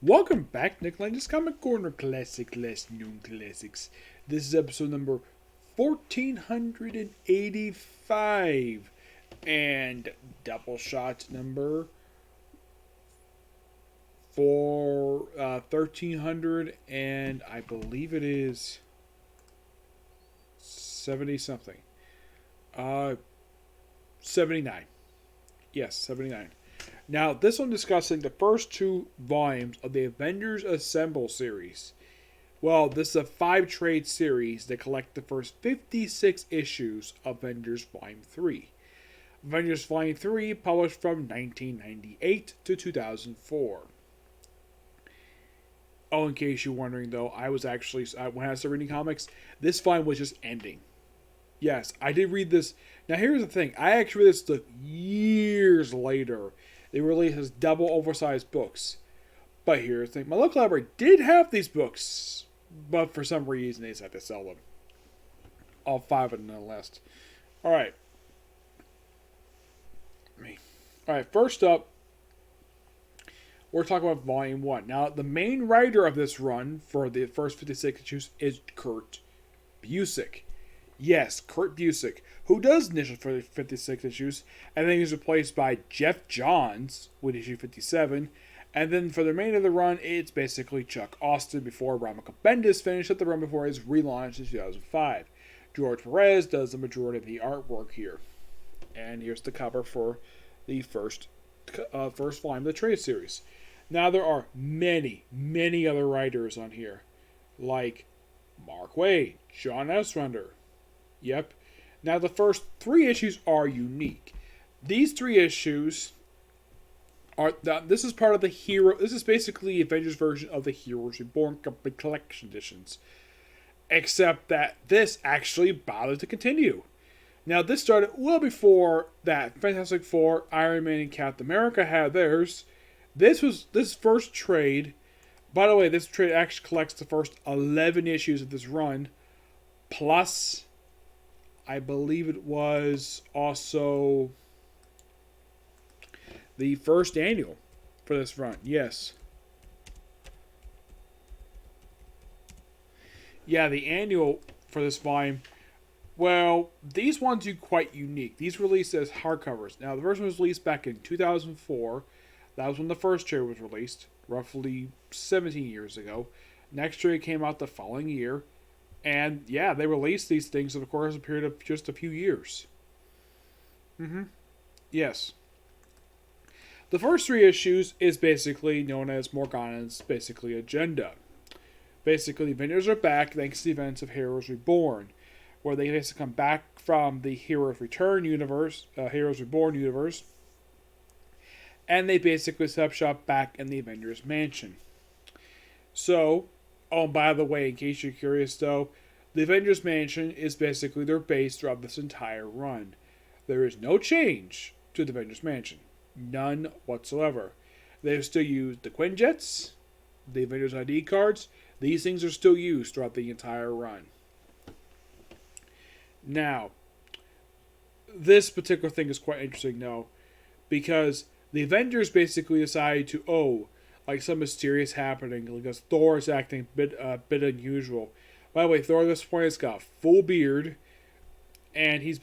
Welcome back, Nick Lenz Comic Corner Classic Less Known Classics. This is episode number 1485 and Doubleshot number 1300, and I believe it is 70 something. 79. Yes, 79. Now, this one discussing the first two volumes of the Avengers Assembled series. Well, this is a 5-trade series that collect the first 56 issues of Avengers Volume 3. Avengers Volume 3 published from 1998 to 2004. Oh, in case you're wondering though, when I started reading comics, this volume was just ending. Yes, I did read this. Now, here's the thing. I actually read this years later. They released as double oversized books. But here's the thing. My local library did have these books. But for some reason, they decided to sell them. All 5 of them on the list. Alright. Alright, first up, we're talking about Volume 1. Now, the main writer of this run for the first 56 issues is Kurt Busiek. Yes, Kurt Busiek, who does initial for 56 issues, and then he's replaced by Jeff Johns with issue 57, and then for the remainder of the run, it's basically Chuck Austin before Ramiko Bendis finished up the run before his relaunch in 2005. George Perez does the majority of the artwork here. And here's the cover for the first volume of the trade series. Now, there are many, many other writers on here, like Mark Waid, John Ostrander. Yep. Now, the first 3 issues are unique. These 3 issues are... This is part of the Hero... This is basically the Avengers version of the Heroes Reborn Complete Collection editions. Except that this actually bothered to continue. Now, this started well before that Fantastic Four, Iron Man, and Captain America had theirs. This first trade... By the way, this trade actually collects the first 11 issues of this run. Plus... I believe it was also the first annual for this run. Yes. Yeah, the annual for this volume. Well, these ones are quite unique. These released as hardcovers. Now, the first one was released back in 2004. That was when the first trade was released, roughly 17 years ago. Next trade came out the following year. And, yeah, they released these things, of course, a period of just a few years. Yes. The first 3 issues is basically known as Morgana's, basically, agenda. Basically, the Avengers are back thanks to the events of Heroes Reborn, where they basically come back from the Heroes Reborn universe, and they basically set up shop back in the Avengers Mansion. So... Oh, and by the way, in case you're curious though, the Avengers Mansion is basically their base throughout this entire run. There is no change to the Avengers Mansion. None whatsoever. They still use the Quinjets, the Avengers ID cards. These things are still used throughout the entire run. Now, this particular thing is quite interesting though, because the Avengers basically decided to, like some mysterious happening, because Thor is acting a bit unusual. By the way, Thor at this point has got a full beard, and he's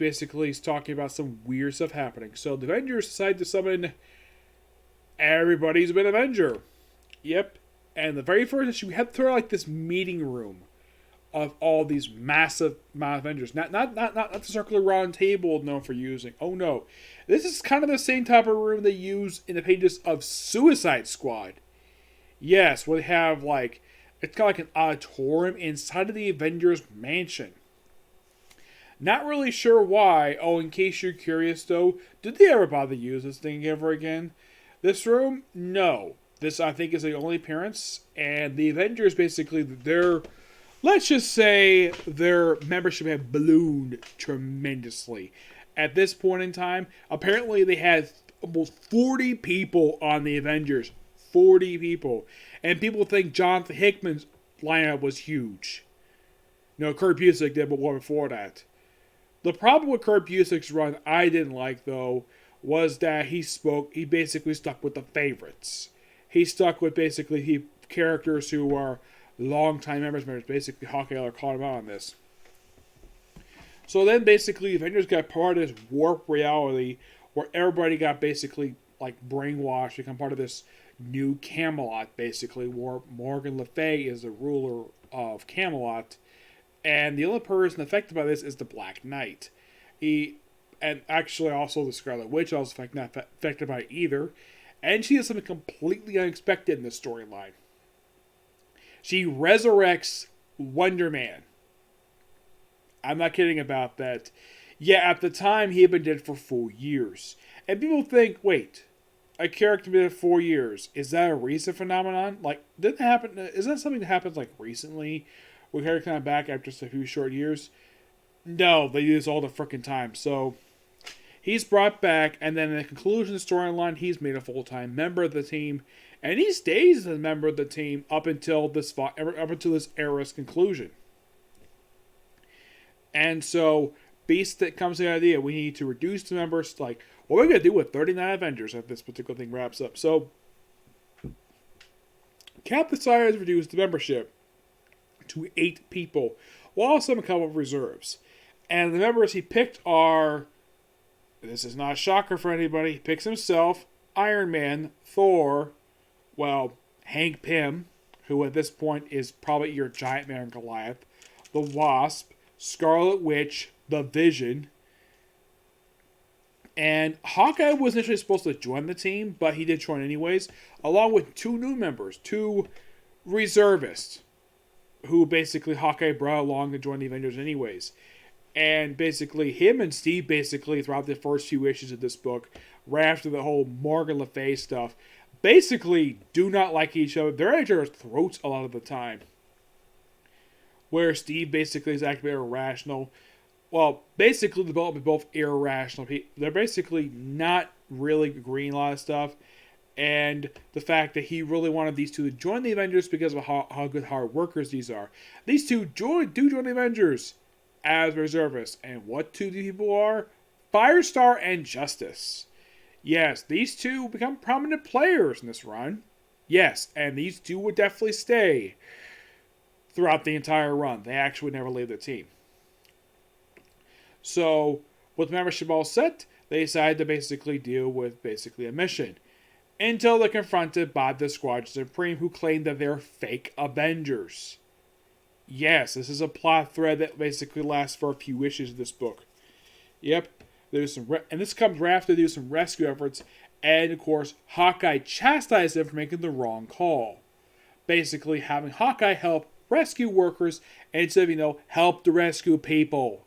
talking about some weird stuff happening. So the Avengers decide to summon everybody's been Avenger. Yep. And the very first issue, we had to throw like this meeting room of all these massive Avengers. Not the circular round table known for using. Oh no. This is kind of the same type of room they use in the pages of Suicide Squad. Yes, where they have it's kind of like an auditorium inside of the Avengers Mansion. Not really sure why. Oh, in case you're curious though, did they ever bother to use this thing ever again? This room? No. This, I think, is the only appearance. And the Avengers, basically, let's just say their membership had ballooned tremendously. At this point in time, apparently they had almost 40 people on the Avengers. 40 people. And people think Jonathan Hickman's lineup was huge. No, Kurt Busiek did, but one before that. The problem with Kurt Busiek's run I didn't like, though, was that he basically stuck with the favorites. he stuck with basically characters who are longtime members. Basically, Hawkeye called him out on this. So then basically Avengers got part of this warp reality where everybody got basically like brainwashed, become part of this new Camelot, basically, where Morgan Le Fay is the ruler of Camelot. And the only person affected by this is the Black Knight. And actually also the Scarlet Witch also not affected by it either. And she does something completely unexpected in this storyline. She resurrects Wonder Man. I'm not kidding about that. Yeah, at the time, he had been dead for 4 years. And people think, wait, a character been dead 4 years. Is that a recent phenomenon? Like, didn't happen? Is that something that happens, like, recently? With characters kind of back after just a few short years? No, they do this all the frickin' time. So, he's brought back, and then in the conclusion of the storyline, he's made a full-time member of the team. And he stays as a member of the team up until this era's conclusion. And so, Beast that comes to the idea, we need to reduce the members, like, what are we going to do with 39 Avengers if this particular thing wraps up? So, Cap decided to reduce the membership to 8 people, while also a couple of reserves. And the members he picked are, this is not a shocker for anybody, he picks himself, Iron Man, Thor, well, Hank Pym, who at this point is probably your Giant Man Goliath, the Wasp, Scarlet Witch, the Vision, and Hawkeye was initially supposed to join the team, but he did join anyways, along with 2 new members, 2 reservists, who basically Hawkeye brought along to join the Avengers anyways. And basically, him and Steve basically, throughout the first few issues of this book, right after the whole Morgan Le Fay stuff, basically do not like each other. They're at each other's throats a lot of the time. Where Steve basically is acting irrational. Well, basically, the both irrational. They're basically not really agreeing a lot of stuff. And the fact that he really wanted these 2 to join the Avengers because of how good hard workers these are. These 2 do join the Avengers as reservists. And what 2 people are? Firestar and Justice. Yes, these 2 become prominent players in this run. Yes, and these 2 would definitely stay throughout the entire run. They actually never leave the team. So, with membership all set, they decided to basically deal with basically a mission. Until they're confronted by the Squadron Supreme, who claim that they're fake Avengers. Yes, this is a plot thread that basically lasts for a few issues of this book. Yep, there's some, and this comes right after they do some rescue efforts, and of course, Hawkeye chastises them for making the wrong call. Basically, having Hawkeye help rescue workers instead of, help the rescue people.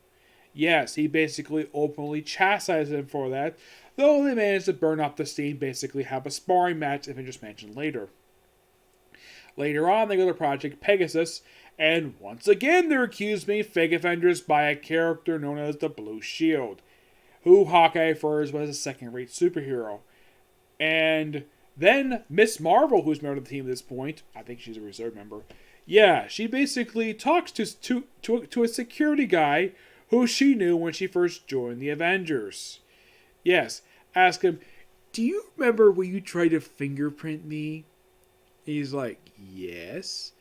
Yes, he basically openly chastises them for that, though they managed to burn off the steam, basically have a sparring match, if I just mentioned later. Later on, they go to Project Pegasus, and once again they're accused of being fake Avengers by a character known as the Blue Shield, who Hawkeye refers to as a second-rate superhero. And then Miss Marvel, who's a member of the team at this point, I think she's a reserve member, yeah, she basically talks to a security guy who she knew when she first joined the Avengers. Yes, ask him, do you remember when you tried to fingerprint me? He's like, yes.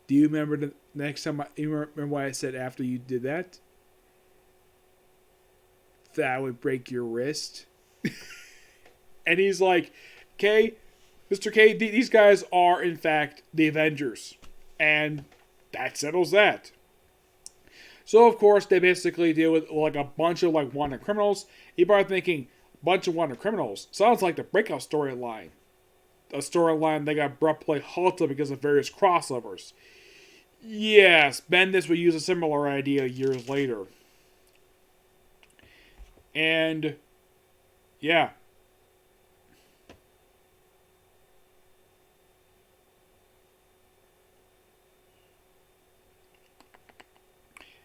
Do you remember the next time, you remember what I said after you did that? That would break your wrist. And he's like, okay, Mr. K, these guys are in fact the Avengers. And that settles that. So, of course, they basically deal with like a bunch of like wanted criminals. You're probably thinking, bunch of wanted criminals. Sounds like the Breakout storyline. A storyline that got abruptly halted because of various crossovers. Yes, Bendis would use a similar idea years later. And, yeah.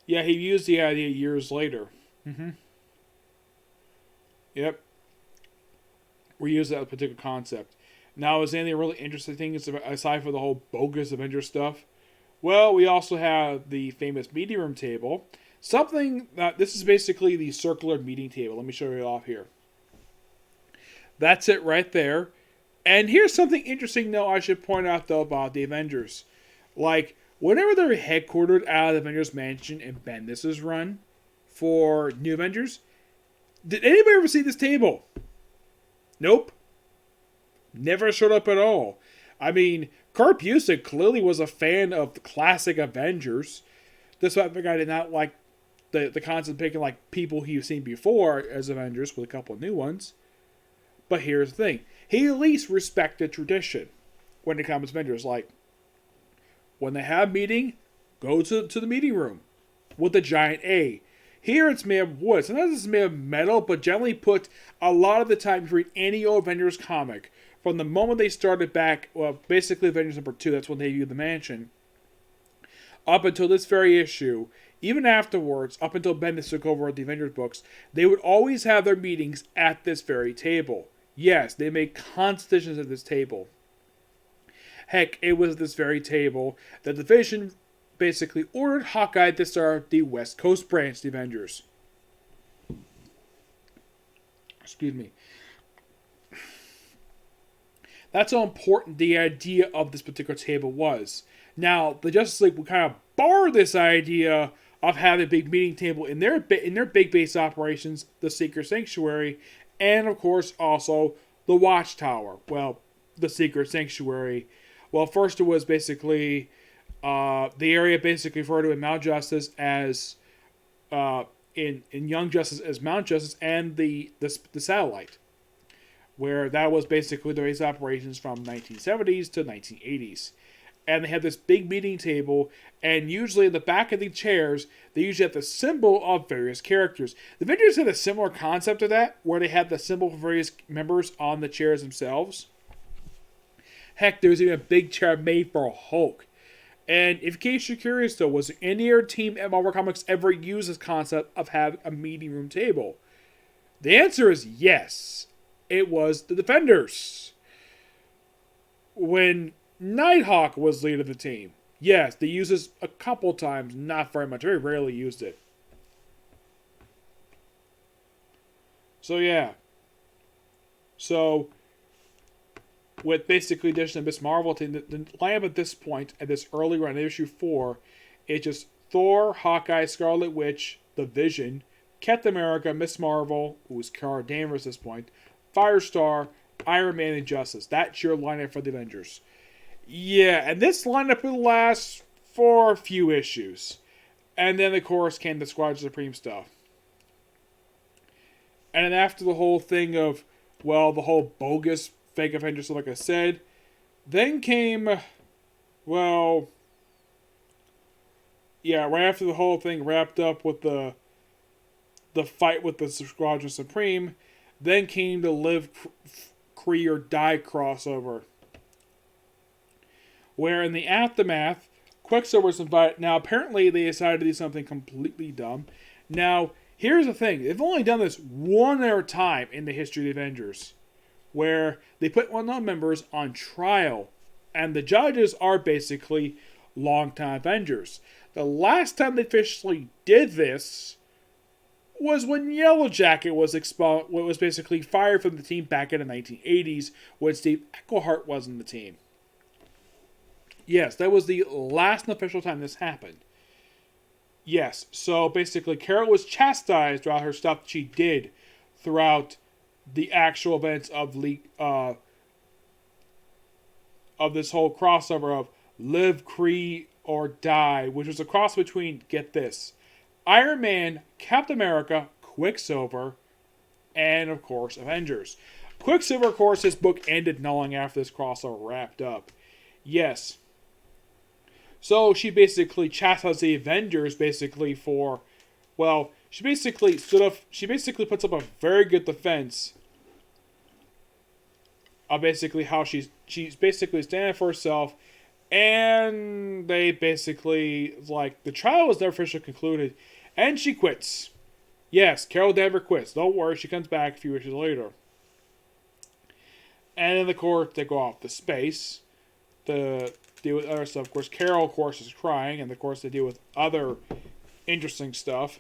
Yeah, he used the idea years later. Yep. We use that particular concept. Now, is there anything really interesting things aside from the whole bogus Avenger stuff? Well, we also have the famous meeting room table. Something that, this is basically the circular meeting table. Let me show you it off here. That's it right there. And here's something interesting, though, I should point out, though, about the Avengers. Like, whenever they're headquartered out of the Avengers Mansion in Bendis' run for New Avengers, did anybody ever see this table? Nope. Never showed up at all. I mean, Kurt Busiek clearly was a fan of the classic Avengers. Despite the guy did not like the concept of picking like people he'd seen before as Avengers with a couple of new ones. But here's the thing. He at least respected tradition when it comes to Avengers. Like, when they have a meeting, go to the meeting room with the giant A. Here it's made of wood. Sometimes it's made of metal, but generally put a lot of the time, if you read any old Avengers comic, from the moment they started back, well, basically Avengers number 2, that's when they viewed the mansion, up until this very issue, even afterwards, up until Bendis took over the Avengers books, they would always have their meetings at this very table. Yes, they made constant decisions at this table. Heck, it was this very table that the Division basically ordered Hawkeye to start the West Coast branch of the Avengers. Excuse me. That's how important the idea of this particular table was. Now, the Justice League would kind of borrow this idea of having a big meeting table in their big base operations, the Secret Sanctuary, and of course also the Watchtower. Well, the Secret Sanctuary. Well, first it was basically the area basically referred to in Mount Justice as in Young Justice as Mount Justice, and the satellite, where that was basically the base operations from 1970s to 1980s. And they had this big meeting table, and usually in the back of the chairs, they usually have the symbol of various characters. The Avengers had a similar concept to that, where they had the symbol for various members on the chairs themselves. Heck, there was even a big chair made for Hulk. And in case you're curious, though, was any other team at Marvel Comics ever use this concept of having a meeting room table? The answer is yes. It was the Defenders. When Nighthawk was lead of the team, yes, they used this a couple times, not very much, very rarely used it. So yeah. So, with basically addition of Miss Marvel, the lineup at this point, at this early run, issue 4, it's just Thor, Hawkeye, Scarlet Witch, The Vision, Captain America, Miss Marvel, who's Cara Danvers at this point, Firestar, Iron Man, and Justice. That's your lineup for the Avengers. Yeah, and this lineup will last for a few issues. And then, of course, came the Squadron Supreme stuff. And then after the whole thing of, well, the whole bogus fake Avengers, like I said, then came, well, yeah, right after the whole thing wrapped up with the fight with the Squadron Supreme, then came the Live Free or Die crossover, where in the aftermath, Quicksilver was invited. Now, apparently they decided to do something completely dumb. Now, here's the thing. They've only done this one other time in the history of the Avengers, where they put one of the members on trial, and the judges are basically longtime Avengers. The last time they officially did this was when Yellow Jacket was basically fired from the team back in the 1980s, when Steve Englehart was in the team. Yes, that was the last official time this happened. Yes, so basically Carol was chastised throughout her stuff that she did throughout the actual events of this whole crossover of Live, Free, or Die, which was a cross between, get this, Iron Man, Captain America, Quicksilver, and of course Avengers. Quicksilver, of course, his book ended not long after this crossover wrapped up. Yes. So she basically chastised the Avengers basically for, well, she basically puts up a very good defense of basically how she's basically standing for herself, and they basically, like, the trial was never officially concluded, and she quits. Yes, Carol Danvers quits. Don't worry, she comes back a few issues later. And then, of course, they go off to space to deal with other stuff. Of course, Carol, of course, is crying, and of course, they deal with other interesting stuff.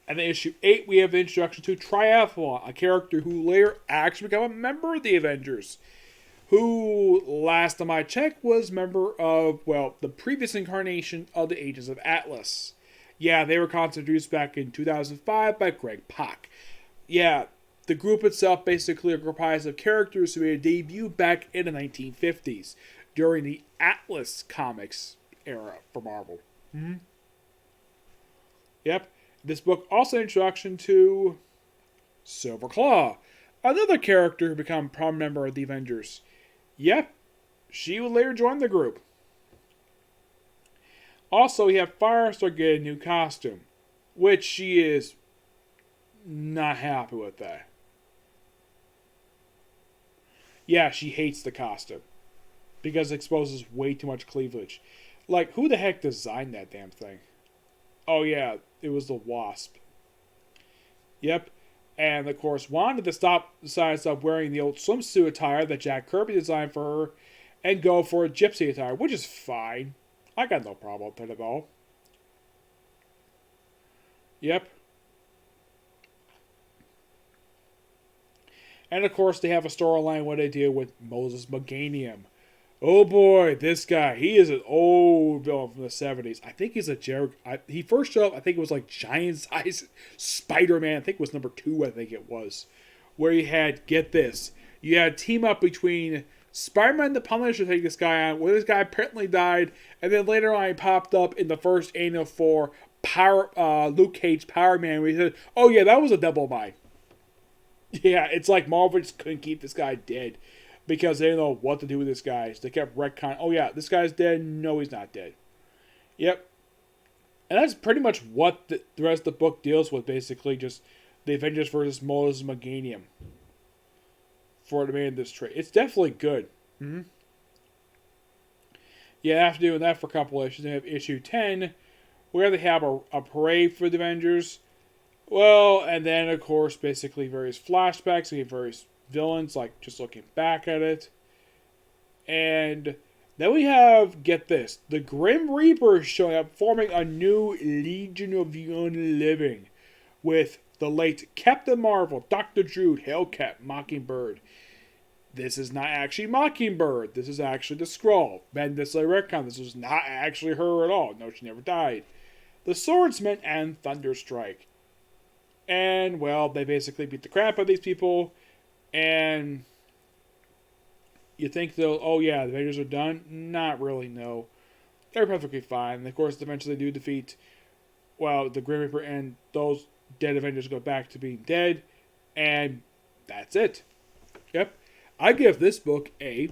And then issue 8, we have the introduction to Triathlon, a character who later actually became a member of the Avengers. Who, last time I checked, was member of, well, the previous incarnation of the Agents of Atlas. Yeah, they were introduced back in 2005 by Greg Pak. Yeah, the group itself basically comprised of characters who made a debut back in the 1950s during the Atlas Comics era for Marvel. Mm-hmm. Yep. This book also introduction to Silver Claw, another character who became a prominent member of the Avengers. Yep, she would later join the group. Also, we have Firestar get a new costume, which she is not happy with that. Yeah, she hates the costume because it exposes way too much cleavage. Like, who the heck designed that damn thing? Oh yeah, it was the Wasp. Yep. And of course, wanted to decide to stop wearing the old swimsuit attire that Jack Kirby designed for her and go for a gypsy attire, which is fine. I got no problem with it at all. Yep. And of course, they have a storyline where they deal with Moses Meganium. Oh boy, this guy. He is an old villain from the 70s. I think he's he first showed up, I think it was like giant size Spider-Man. I think it was number 2, I think it was. Where you had, get this, you had a team up between Spider-Man the Punisher to take this guy on, where this guy apparently died, and then later on he popped up in the first annual for Luke Cage Power Man, where he said, oh yeah, that was a double bind. Yeah, it's like Marvel just couldn't keep this guy dead because they didn't know what to do with this guy. So they kept retconning, oh yeah, this guy's dead. No, he's not dead. Yep. And that's pretty much what the rest of the book deals with, basically just the Avengers versus Moses Meganium for the main of this trade. It's definitely good. Mm-hmm. Yeah, after doing that for a couple issues, they have issue 10, where they have a parade for the Avengers. Well, and then, of course, basically various flashbacks. We have various villains, like just looking back at it. And then we have, get this, the Grim Reapers showing up, forming a new Legion of the Unliving with the late Captain Marvel, Dr. Jude, Hellcat, Mockingbird. This is not actually Mockingbird. This is actually the Skrull. Bendis retcon. This was not actually her at all. No, she never died. The Swordsman and Thunderstrike. And, well, they basically beat the crap out of these people. And you think they'll, oh yeah, the Avengers are done? Not really, no. They're perfectly fine. And of course, eventually they do defeat, well, the Grim Reaper, and those dead Avengers go back to being dead. And that's it. Yep. I give this book a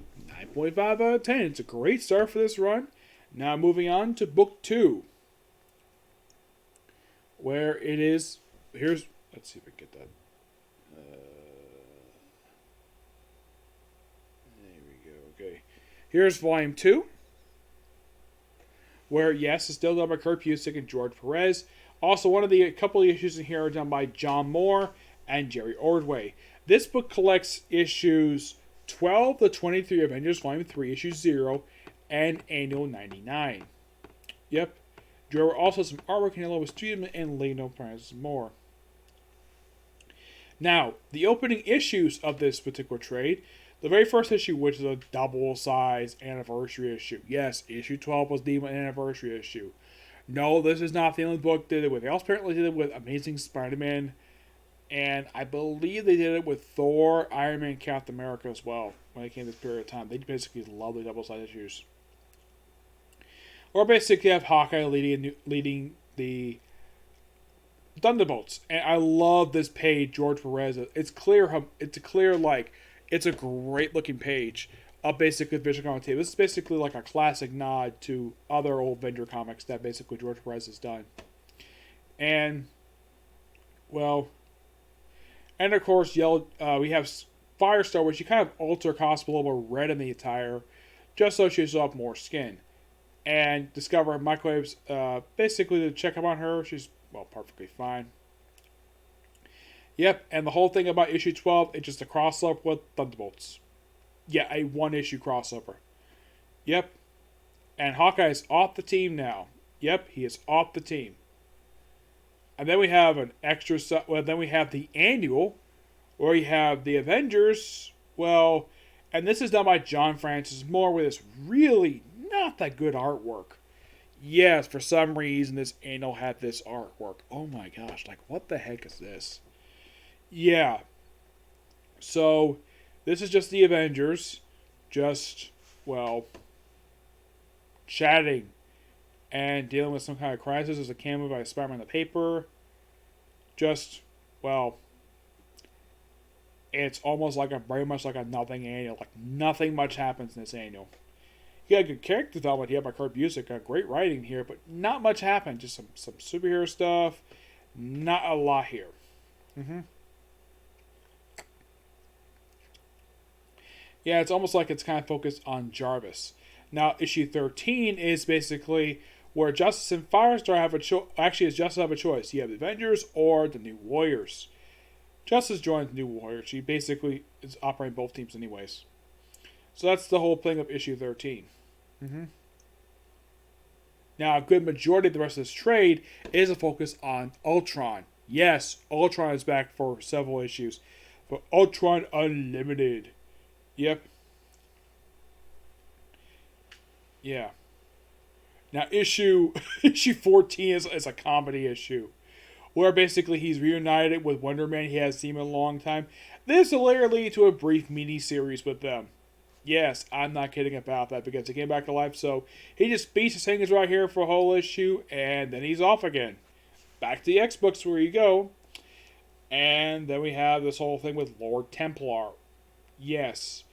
9.5 out of 10. It's a great start for this run. Now moving on to book 2. Where it is, let's see if I can get that. There we go, okay. Here's volume 2. Where, yes, it's still done by Kurt Busiek and George Perez. Also, a couple of issues in here are done by John Moore and Jerry Ordway. This book collects issues 12 to 23 Avengers Volume 3, issue 0, and Annual 99. Yep. There were also some artwork in along with Steedman and Leno Price more. Now, the opening issues of this particular trade, the very first issue, which is a double-size anniversary issue. Yes, issue 12 was the anniversary issue. No, this is not the only book they did it with. They also apparently did it with Amazing Spider-Man, and I believe they did it with Thor, Iron Man, and Captain America as well when it came to this period of time. They basically love the double-sided issues. Or basically have Hawkeye leading the Thunderbolts. And I love this page, George Perez. It's a great looking page of basically Vision Comic table. This is basically like a classic nod to other old Avenger comics that basically George Perez has done. And, well, and of course, we have Firestar, which you kind of alter costume a little bit red in the attire, just so she shows off more skin. And discover microwaves, basically to check up on her. She's, well, perfectly fine. Yep, and the whole thing about issue 12, it's just a crossover with Thunderbolts. Yeah, a one-issue crossover. Yep. And Hawkeye is off the team now. Yep, he is off the team. And then we have an extra. Well, then we have the annual, where you have the Avengers. Well, and this is done by John Francis Moore with this really not that good artwork. Yes, for some reason this annual had this artwork. Oh my gosh, like what the heck is this? Yeah. So this is just the Avengers, just well, chatting and dealing with some kind of crisis. There's a cameo by Spider-Man on the paper. Just well, it's almost like very much like a nothing annual. Like nothing much happens in this annual. You got good character development here by Kurt Busiek. Got great writing here, but not much happened. Just some superhero stuff. Not a lot here. Yeah, it's almost like it's kind of focused on Jarvis. Now, issue 13 is basically where Justice and Firestar have a choice. Actually, it's Justice have a choice. You have the Avengers or the New Warriors. Justice joins the New Warriors. She basically is operating both teams anyways. So that's the whole thing of issue 13. Now, a good majority of the rest of this trade is a focus on Ultron. Yes, Ultron is back for several issues. But Ultron Unlimited. Yep. Yeah. Now, issue 14 is a comedy issue, where basically he's reunited with Wonder Man he has seen in a long time. This will later lead to a brief mini-series with them. Yes, I'm not kidding about that because he came back to life, so he just beats his hangers right here for a whole issue, and then he's off again. Back to the X-Books where you go. And then we have this whole thing with Lord Templar. Yes.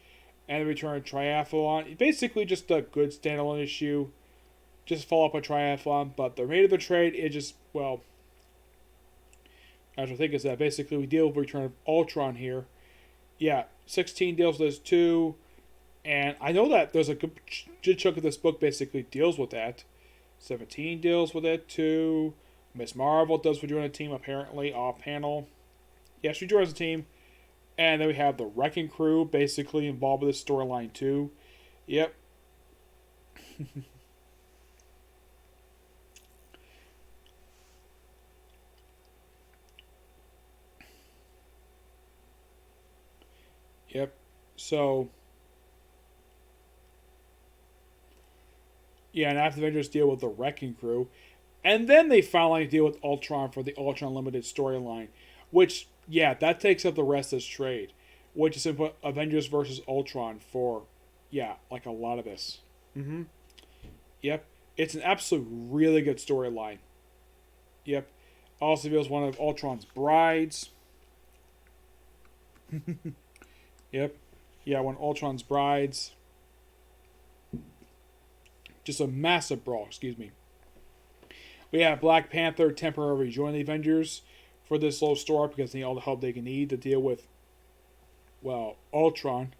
And the return of Triathlon. Basically just a good standalone issue. Just follow up a Triathlon, but the rate of the trade is just, well, I think is that basically we deal with Return of Ultron here. Yeah, 16 deals with this too. And I know that there's a good chunk of this book basically deals with that. 17 deals with it too. Miss Marvel does rejoin a team apparently off panel. Yeah, she joins the team. And then we have the Wrecking Crew basically involved with this storyline too. Yep. Yep. So, yeah, and after the Avengers deal with the Wrecking Crew, and then they finally deal with Ultron for the Ultron Limited storyline, which, yeah, that takes up the rest of this trade, which is simply Avengers versus Ultron for, yeah, like a lot of this. Yep. It's an absolute really good storyline. Yep. Also reveals one of Ultron's brides. Yep. Yeah, one of Ultron's brides. Just a massive brawl, excuse me. We have Black Panther temporarily join the Avengers for this little story because they need all the help they can need to deal with, well, Ultron,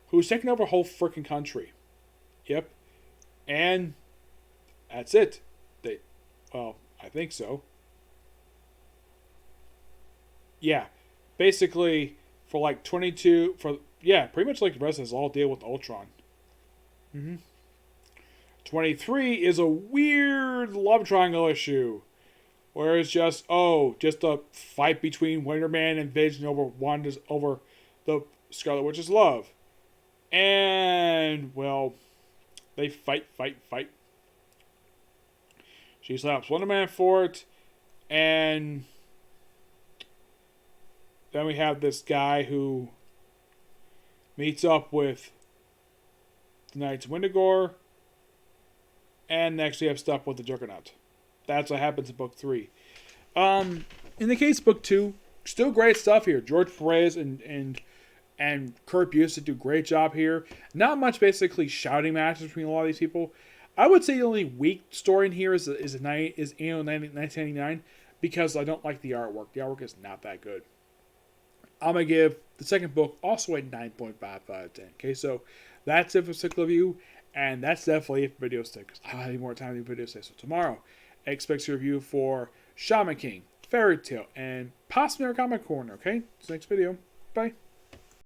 who's taking over a whole freaking country. Yep. And that's it. Well, I think so. Yeah. Basically, for like 22, pretty much like the rest of us all deal with Ultron. 23 is a weird love triangle issue. Where it's just a fight between Wonder Man and Vision over the Scarlet Witch's love. And, well, they fight. She slaps Wonder Man for it. And then we have this guy who meets up with the Knights of Wendigo. And next we have stuff with the Juggernaut. That's what happens in book 3. In the case of book 2, still great stuff here. George Perez and Kurt Busiek do a great job here. Not much basically shouting matches between a lot of these people. I would say the only weak story in here is annual 1999 because I don't like the artwork. The artwork is not that good. I'm going to give the second book also a 9.5 out of 10. Okay, so that's it for Cycle Review, and that's definitely it for Video Stick because I don't have any more time to do Video Stick. So tomorrow, expect a review for Shaman King, Fairy Tail, and possibly our Comic Corner. Okay, so next video. Bye.